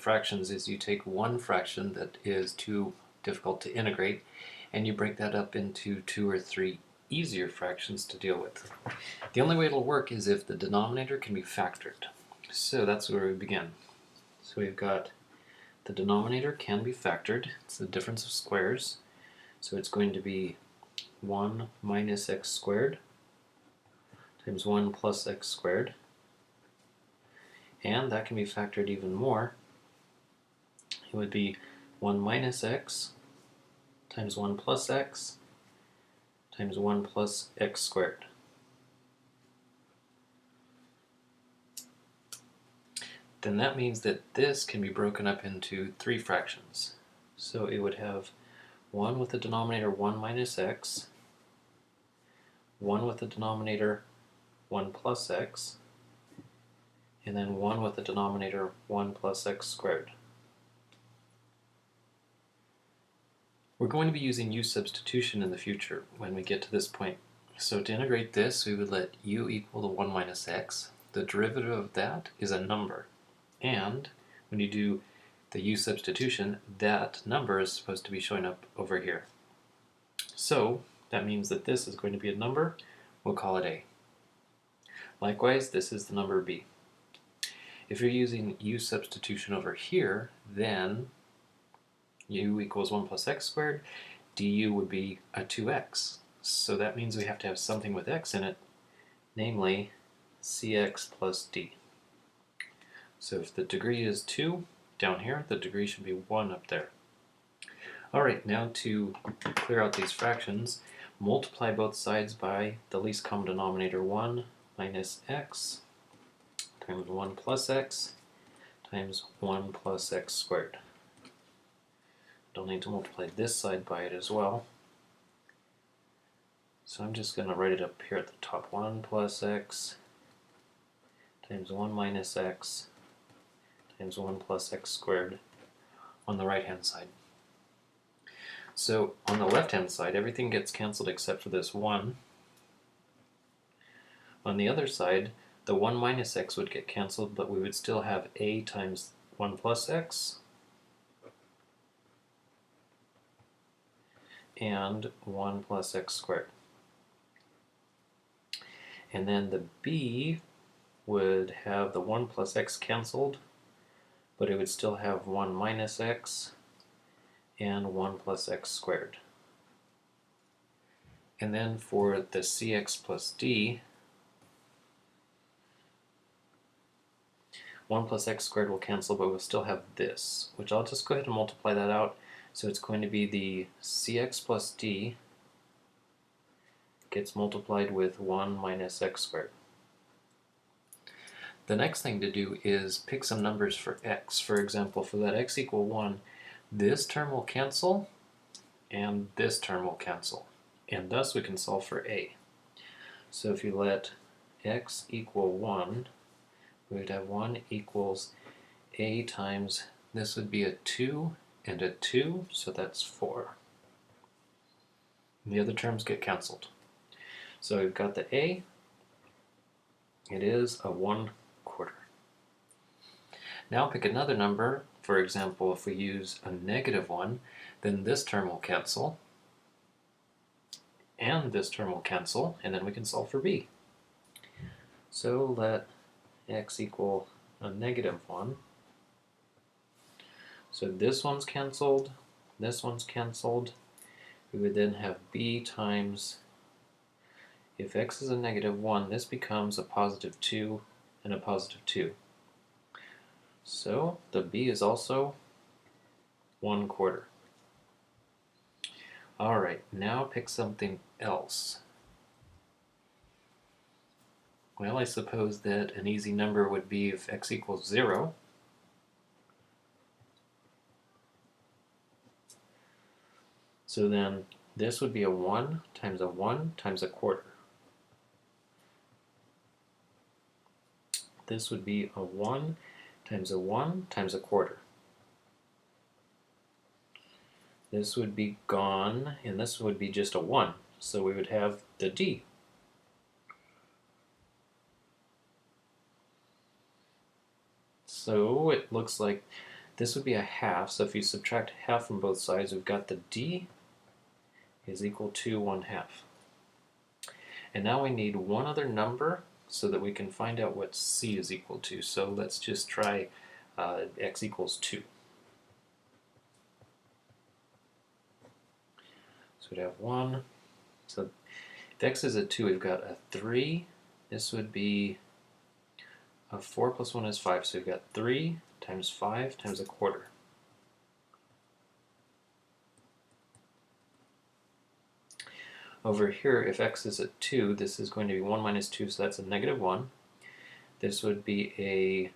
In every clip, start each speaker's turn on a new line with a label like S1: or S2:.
S1: fractions is you take one fraction that is too difficult to integrate and you break that up into 2 or 3 easier fractions to deal with. The only way it'll work is if the denominator can be factored. So that's where we begin. So we've got the denominator can be factored. It's the difference of squares. So it's going to be 1 minus x squared times 1 plus x squared. And that can be factored even more. It would be 1 minus x times 1 plus x times 1 plus x squared. Then that means that this can be broken up into 3 fractions. So it would have 1 with the denominator 1 minus x, 1 with the denominator 1 plus x, and then 1 with the denominator 1 plus x squared. We're going to be using u substitution in the future when we get to this point. So to integrate this, we would let u equal to 1 minus x. The derivative of that is a number. And when you do the u substitution, that number is supposed to be showing up over here. So that means that this is going to be a number. We'll call it a. Likewise, this is the number b. If you're using u substitution over here, then u equals 1 plus x squared, du would be a 2x. So that means we have to have something with x in it, namely cx plus d. So if the degree is 2 down here, the degree should be 1 up there. Alright, now to clear out these fractions, multiply both sides by the least common denominator 1 minus x times 1 plus x times 1 plus x squared. Don't need to multiply this side by it as well. So I'm just going to write it up here at the top. 1 plus x times 1 minus x times 1 plus x squared on the right hand side. So on the left hand side, everything gets cancelled except for this 1. On the other side, the 1 minus x would get cancelled, but we would still have a times 1 plus x and 1 plus x squared. And then the b would have the 1 plus x cancelled, but it would still have 1 minus x and 1 plus x squared. And then for the cx plus d, 1 plus x squared will cancel, but we'll still have this, which I'll just go ahead and multiply that out. So it's going to be the cx plus d gets multiplied with 1 minus x squared. The next thing to do is pick some numbers for x. For example, for that x equal 1, this term will cancel and this term will cancel, and thus we can solve for a. So if you let x equal 1, we would have 1 equals a times, this would be a 2 and a 2, so that's 4. And the other terms get cancelled. So we've got the a, it is a 1/4. Now pick another number. For example, if we use a -1, then this term will cancel, and this term will cancel, and then we can solve for b. So let x equal a -1. So this one's cancelled, this one's cancelled. We would then have b times, if x is a -1, this becomes a +2 and a +2. So the b is also 1/4. Alright, now pick something else. Well, I suppose that an easy number would be if x equals 0. So then this would be a 1 times a 1 times a quarter. This would be a 1 times a 1 times a quarter. This would be gone, and this would be just a 1. So we would have the d. So it looks like this would be a half, so if you subtract half from both sides, we've got the d is equal to 1/2. And now we need one other number so that we can find out what c is equal to. So let's just try x equals 2. So we'd have 1. So if x is a 2, we've got a 3. This would be a 4 plus 1 is 5. So we've got 3 times 5 times 1/4. Over here, if x is at 2, this is going to be 1 minus 2, so that's a -1. This would be a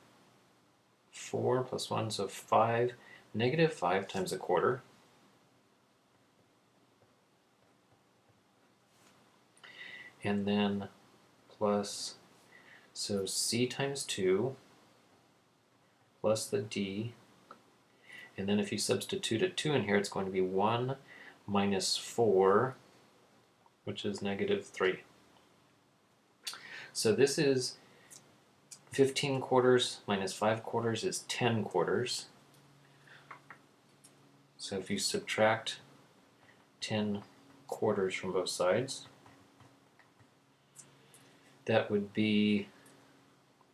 S1: 4 plus 1, so 5, -5 times 1/4. And then plus, so c times 2 plus the d. And then if you substitute a 2 in here, it's going to be 1 minus 4, which is -3. So this is 15 quarters minus 5 quarters is 10 quarters. So if you subtract 10 quarters from both sides, that would be,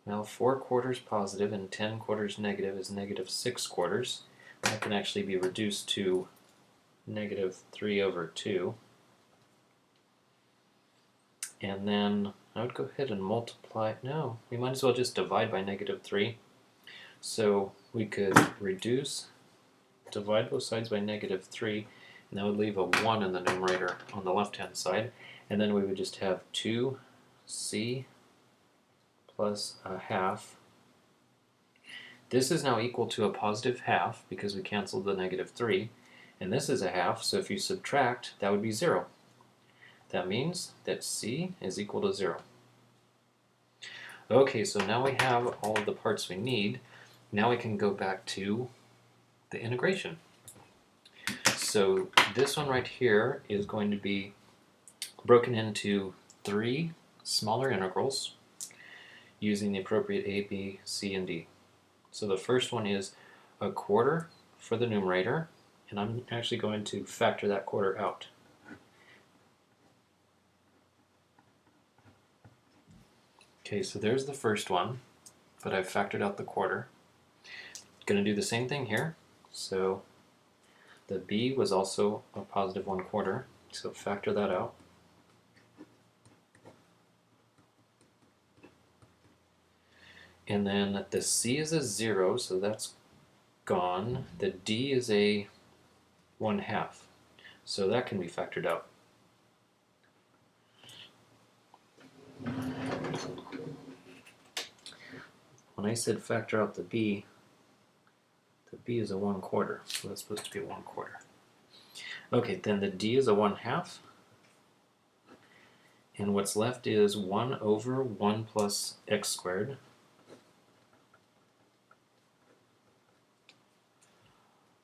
S1: well, 4 quarters positive and 10 quarters negative is -6 quarters. That can actually be reduced to -3/2. And then I would go ahead and multiply. No, we might as well just divide by -3. So we could divide both sides by -3, and that would leave a 1 in the numerator on the left-hand side. And then we would just have 2c plus a half. This is now equal to a positive half because we canceled the -3. And this is a half, so if you subtract, that would be 0. That means that c is equal to 0. Okay, so now we have all of the parts we need. Now we can go back to the integration. So this one right here is going to be broken into 3 smaller integrals using the appropriate a, b, c, and d. So the first one is 1/4 for the numerator, and I'm actually going to factor that quarter out. Okay, so there's the first one, but I've factored out the quarter. Going to do the same thing here. So the b was also a positive 1/4, so factor that out. And then the c is a 0, so that's gone. The d is a 1/2, so that can be factored out. When I said factor out the b is a 1/4, so that's supposed to be a 1/4. Okay, then the d is a 1/2, and what's left is 1 over 1 plus x squared.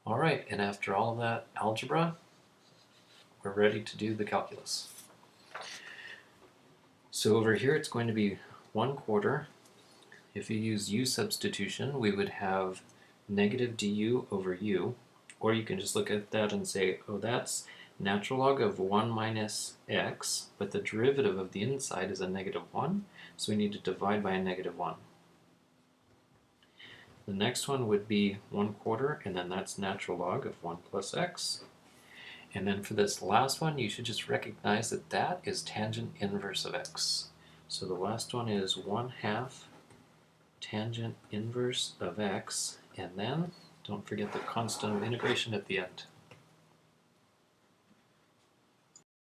S1: All right, and after all of that algebra, we're ready to do the calculus. So over here it's going to be 1/4. If you use u substitution, we would have negative du over u, or you can just look at that and say, oh, that's natural log of 1 minus x, but the derivative of the inside is a -1, so we need to divide by a -1. The next one would be 1/4, and then that's natural log of 1 plus x. And then for this last one, you should just recognize that that is tangent inverse of x. So the last one is 1/2 tangent inverse of x, and then don't forget the constant of integration at the end.